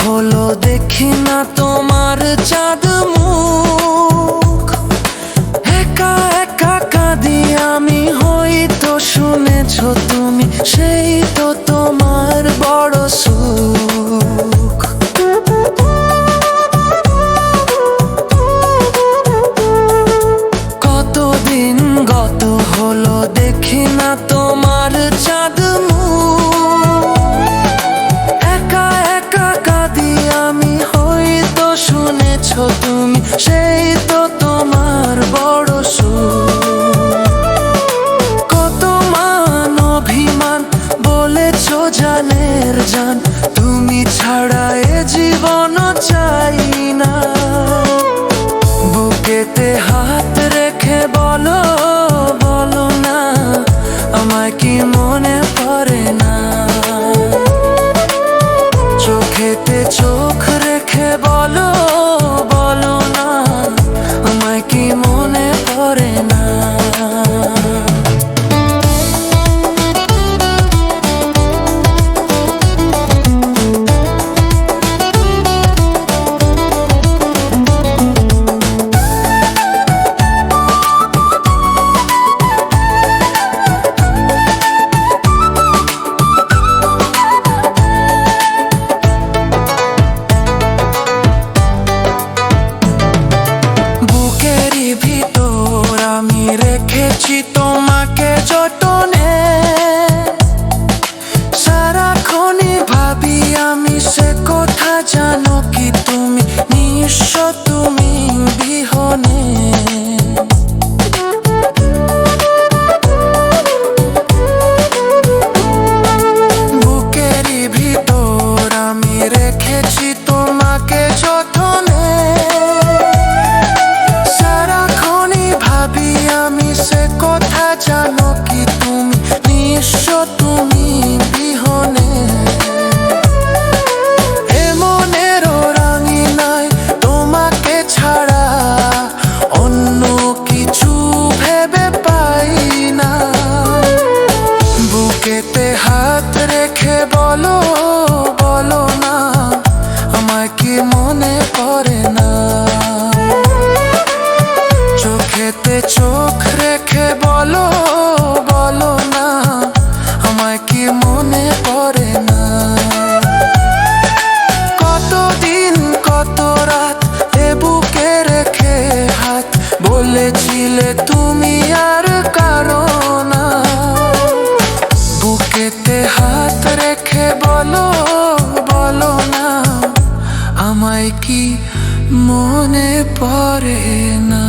হলো দেখি না তোমার চাঁদ মুখ। একা একা কাঁদি আমি, হয়তো শুনেছ তুমি, সেই তো তোমার বড় সুখ। কতদিন গত হলো দেখি না তোমার চাঁদ মুখ। একা একা কাঁদি আমি, হয়তো শুনেছ তুমি, সেই তো তোমার বড় সুখ। কত মান অভিমান বলেছ জানের জান, তুমি ছাড়া এ জীবন চাই না। বুকেতে হাত রেখে বলো বলো না, আমায় কি মনে পড়ে না। চোখেতে চোখ রেখে বলো বলো না, আমায় কি মনে পড়ে না। ভিতর আমি রেখেছি তোমাকে যতনে, সারাক্ষণই ভাবি আমি সে কথা, জানো কি তুমি নিঃস্ব তুমি বিহনে। বুকেরই ভিতর আমি রেখেছি তোমাকে যতনে, আমি সে কথা, জানো কি তুমি নিঃস্ব তুমি বিহনে। এ মনের রাঙিনায় তোমাকে ছাড়া অন্য কিছু ভেবে পাই না। বুকেতে হাত রেখে বলো বলো না, আমায় কি মনে পড়ে না। চোখেতে চোখ রেখে বলো বলো না, আমায় কি মনে পড়ে না। কতদিন কত রাত এ বুকে রেখে হাত, বলেছিলে তুমি আর কারো না। বুকেতে হাত রেখে বলো বলো না, আমায় কি মনে পড়ে না।